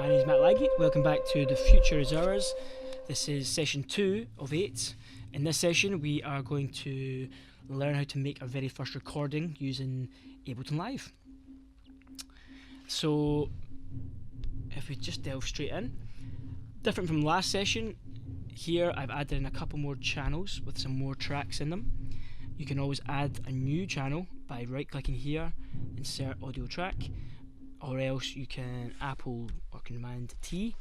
My name is Matt Laggy. Welcome back to The Future Is Ours. This is session 2 of 8. In this session we are going to learn how to make our very first recording using Ableton Live. So if we just delve straight in, different from last session, here I've added in a couple more channels with some more tracks in them. You can always add a new channel by right clicking here, insert audio track, or else you can Apple or Command T,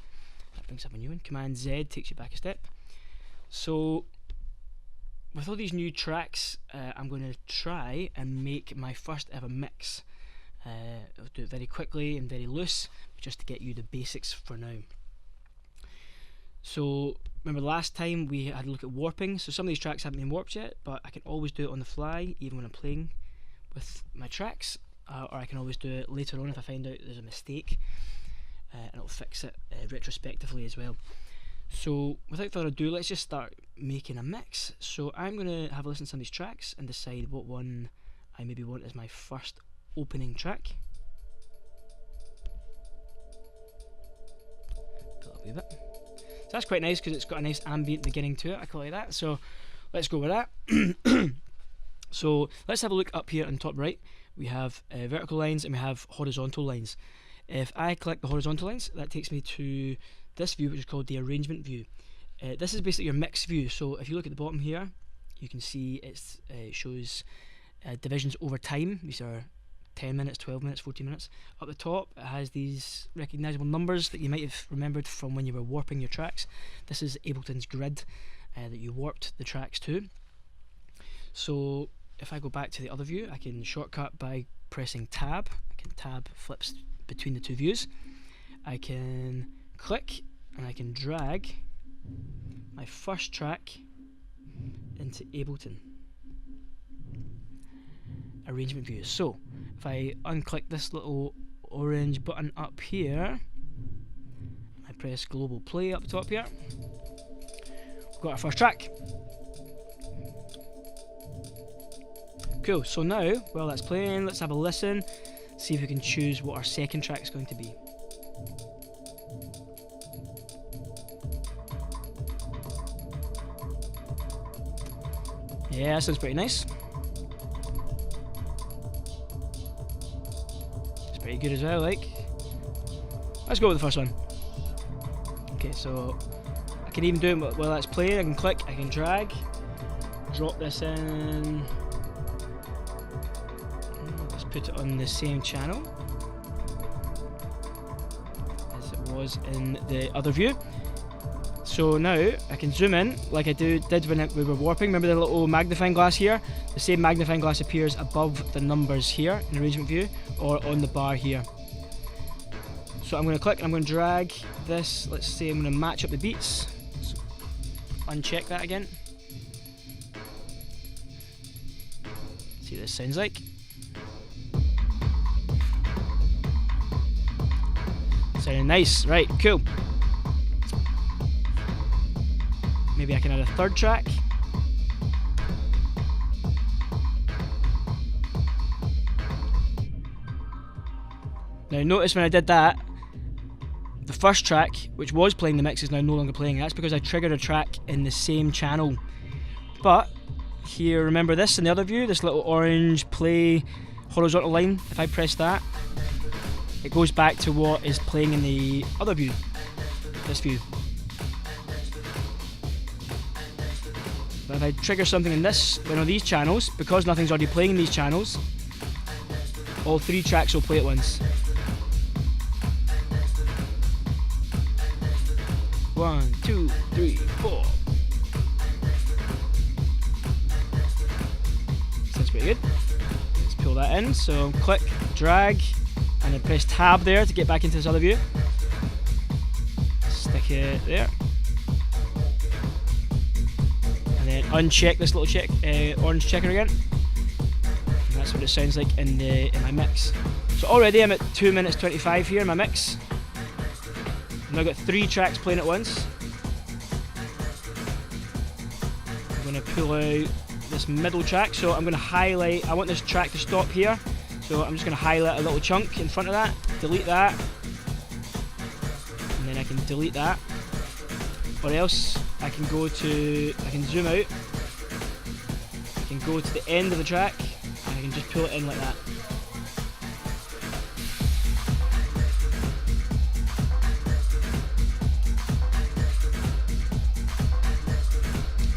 that brings up a new one, Command Z takes you back a step. So with all these new tracks, I'm going to try and make my first ever mix. I'll do it very quickly and very loose, just to get you the basics for now. So remember last time we had a look at warping, so some of these tracks haven't been warped yet, but I can always do it on the fly even when I'm playing with my tracks, or I can always do it later on if I find out there's a mistake, and it'll fix it retrospectively as well. So without further ado, let's just start making a mix. So I'm going to have a listen to some of these tracks and decide what one I maybe want as my first opening track. Pull up a wee bit. So that's quite nice because it's got a nice ambient beginning to it. I quite like that. So let's go with that. So let's have a look up here on top right. We have vertical lines and we have horizontal lines. If I click the horizontal lines, that takes me to this view, which is called the arrangement view. This is basically your mix view. So if you look at the bottom here, you can see it shows divisions over time. These are 10 minutes, 12 minutes, 14 minutes. Up the top it has these recognisable numbers that you might have remembered from when you were warping your tracks. This is Ableton's grid that you warped the tracks to. So if I go back to the other view, I can shortcut by pressing tab. I can tab flips between the two views. I can click and I can drag my first track into Ableton arrangement view. So if I unclick this little orange button up here, I press global play up the top here, we've got our first track. Cool, so now while that's playing, let's have a listen, see if we can choose what our second track is going to be. Yeah, that sounds pretty nice. It's pretty good as well, like. Let's go with the first one. Okay, so I can even do it while that's playing. I can click, I can drag, drop this in. Let's put it on the same channel as it was in the other view. So now I can zoom in like I did when we were warping. Remember the little magnifying glass here? The same magnifying glass appears above the numbers here in arrangement view or on the bar here. So I'm going to click and I'm going to drag this. Let's say I'm going to match up the beats. So uncheck that again. See what this sounds like. Sounding nice, right, cool. Maybe I can add a third track. Now notice when I did that, the first track, which was playing the mix, is now no longer playing. That's because I triggered a track in the same channel. But here, remember this in the other view, this little orange play horizontal line, if I press that, it goes back to what is playing in the other view, this view. But if I trigger something in this, one of these channels, because nothing's already playing in these channels, all three tracks will play at once. 1, 2, 3, 4. Sounds pretty good. Let's pull that in. So click, drag, and then press tab there to get back into this other view. Stick it there. Then uncheck this little orange checker again. And that's what it sounds like in my mix. So already I'm at 2 minutes 25 here in my mix. I've now got 3 tracks playing at once. I'm going to pull out this middle track, so I'm going to highlight. I want this track to stop here, so I'm just going to highlight a little chunk in front of that, delete that, then I can delete that, or else I can zoom out, I can go to the end of the track and I can just pull it in like that.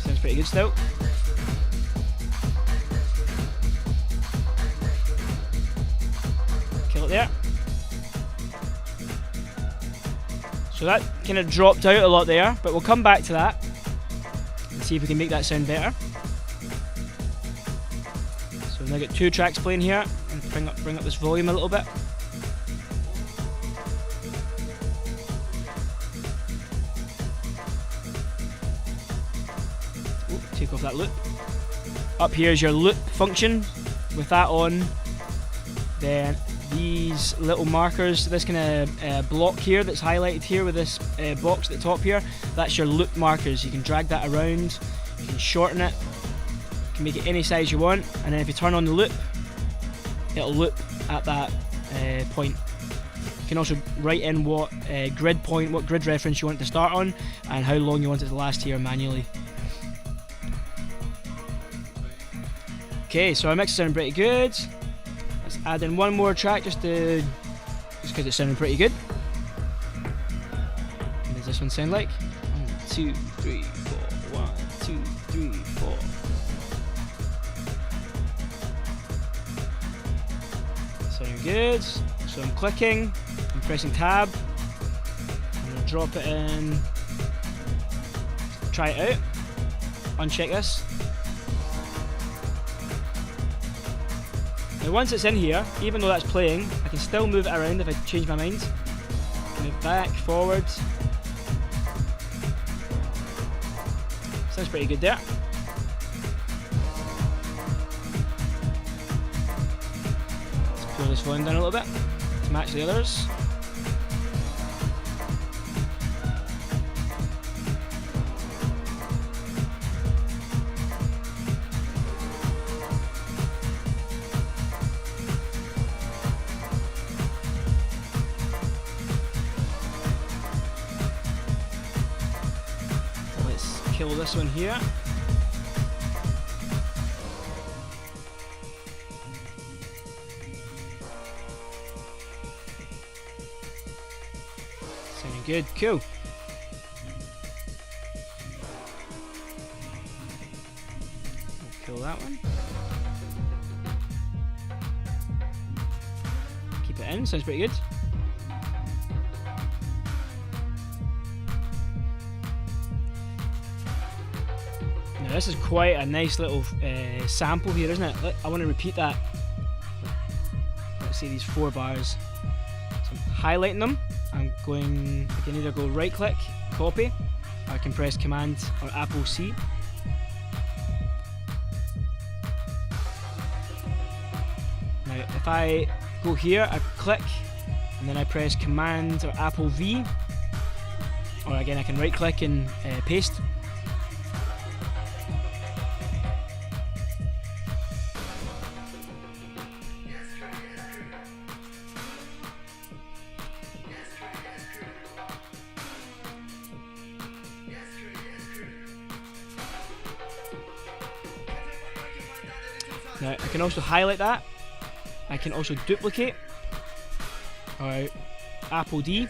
Sounds pretty good still. Kill it there. So that kind of dropped out a lot there, but we'll come back to that and see if we can make that sound better. So we've now got 2 tracks playing here, and bring up this volume a little bit. Ooh, take off that loop. Up here is your loop function. With that on, then these little markers, this kind of block here that's highlighted here with this box at the top here, that's your loop markers. You can drag that around, you can shorten it, you can make it any size you want, and then if you turn on the loop, it'll loop at that point. You can also write in what grid reference you want to start on, and how long you want it to last here manually. Okay, so our mix is sounding pretty good. Let's add in one more track just because it's sounding pretty good. What does this one sound like? 1, 2, 3, 4. 1, 2, 3, 4. Sounding good. So I'm clicking, I'm pressing tab, I'm going to drop it in, try it out, uncheck this. Now once it's in here, even though that's playing, I can still move it around if I change my mind. Move back, forward. Sounds pretty good there. Let's pull this volume down a little bit to match the others. Kill this one here. Sounding good, cool. We'll kill that one. Keep it in, sounds pretty good. This is quite a nice little sample here, isn't it? I want to repeat that. Let's see these 4 bars. So I'm highlighting them. I can either go right click, copy, or I can press Command or Apple C. Now if I go here, I click, and then I press Command or Apple V, or again I can right click and paste. Now I can also highlight that, I can also duplicate, or Apple D.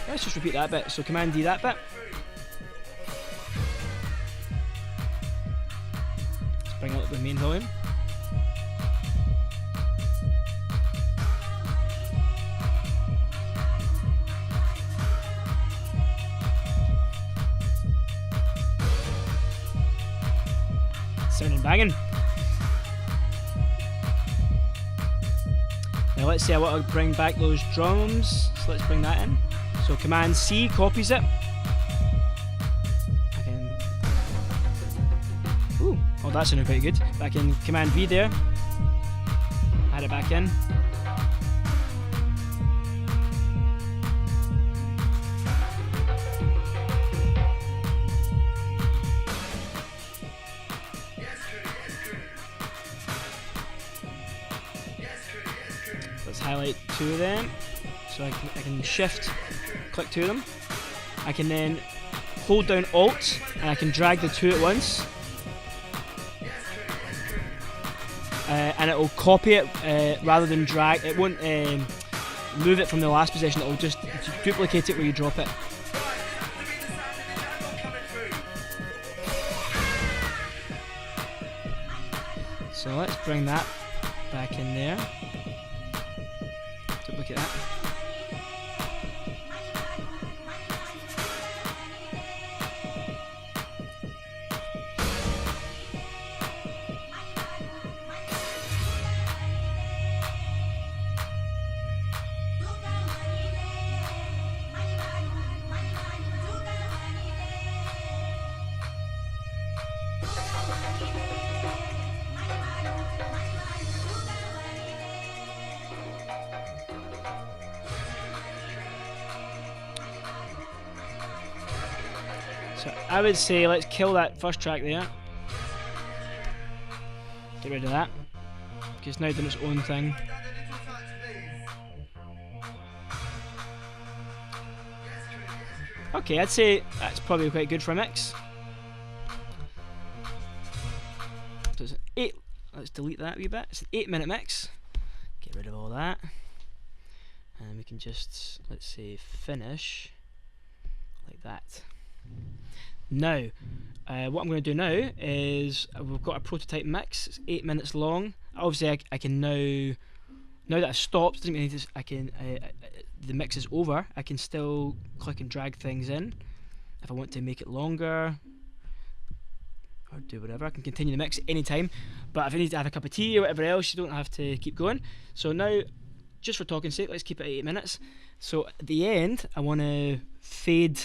Let's just repeat that bit, so Command D that bit. Let's bring up the main volume. Sounding banging. Now let's say I want to bring back those drums, so let's bring that in. So Command C copies it. I can. Ooh, oh that sounded pretty good. I can Command V there, add it back in. highlight 2 of them, so I can shift click 2 of them. I can then hold down Alt and I can drag the 2 at once, and it will copy it rather than drag. It won't move it from the last position, it will just duplicate it where you drop it. So let's bring that back in there. Duplicate that. So I would say let's kill that first track there. Get rid of that, because it's now doing its own thing. Okay, I'd say that's probably quite good for a mix. So it's an 8. Let's delete that a wee bit. It's an 8-minute mix. Get rid of all that, and we can just, let's say, finish like that. Now, what I'm going to do now is we've got a prototype mix. It's 8 minutes long. Obviously, I can now that I've stopped, doesn't mean I can. The mix is over. I can still click and drag things in if I want to make it longer or do whatever. I can continue the mix at any time. But if I need to have a cup of tea or whatever else, you don't have to keep going. So now, just for talking's sake, let's keep it at 8 minutes. So at the end, I want to fade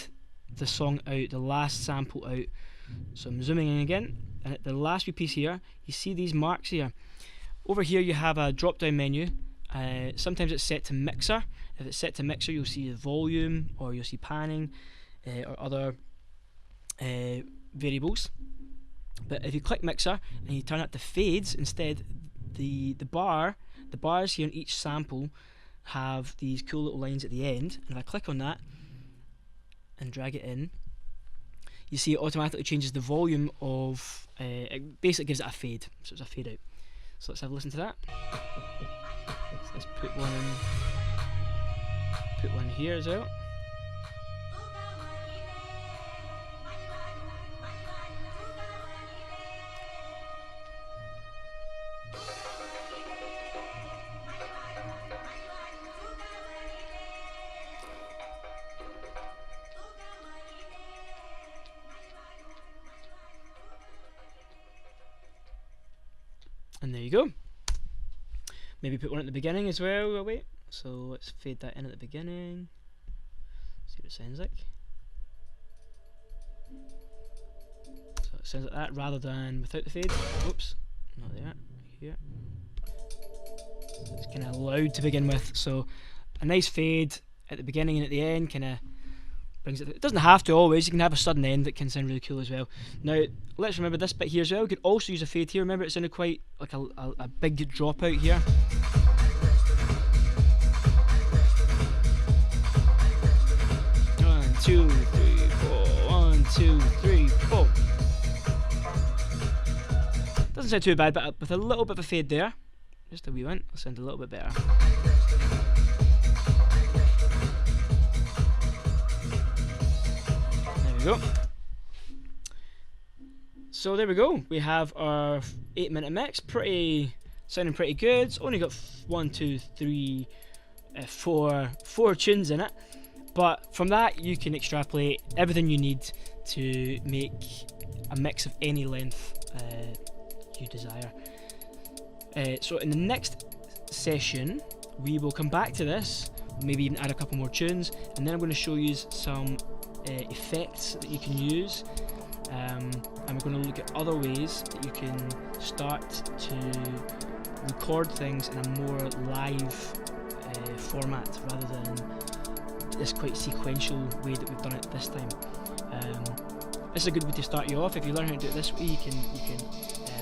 the song out, the last sample out. So I'm zooming in again, and at the last wee piece here, you see these marks here. Over here you have a drop down menu. Sometimes it's set to mixer. If it's set to mixer, you'll see the volume, or you'll see panning, or other variables. But if you click mixer and you turn it to fades instead, the bars here in each sample have these cool little lines at the end, and if I click on that and drag it in, you see it automatically changes the volume of, it basically gives it a fade, so it's a fade out. So let's have a listen to that. So let's put one here as well. And there you go. Maybe put one at the beginning as well. Oh, wait. So let's fade that in at the beginning. See what it sounds like. So it sounds like that rather than without the fade. Oops, not there. Here. So it's kind of loud to begin with. So a nice fade at the beginning and at the end kind of brings it. It doesn't have to always. You can have a sudden end that can sound really cool as well. Now let's remember this bit here as well. You could also use a fade here. Remember, it sounded quite like a big dropout here. 1, 2, 3, 4. 1, 2, 3, 4. Doesn't sound too bad, but with a little bit of a fade there, just a wee one, it'll sound a little bit better. Go. So there we go. We have our 8-minute mix. Sounding pretty good. It's only got 4 tunes in it, but from that you can extrapolate everything you need to make a mix of any length you desire. So in the next session, we will come back to this. Maybe even add a couple more tunes, and then I'm going to show you some effects that you can use, and we're going to look at other ways that you can start to record things in a more live format rather than this quite sequential way that we've done it this time. This is a good way to start you off. If you learn how to do it this way, you can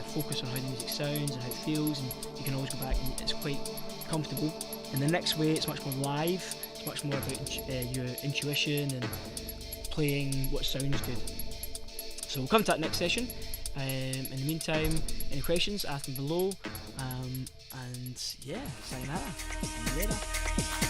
focus on how the music sounds and how it feels, and you can always go back and it's quite comfortable In the next way, it's much more live. It's much more about your intuition and playing what sounds good. So we'll come to that next session. In the meantime, any questions, ask them below. And yeah, sayonara. See you later.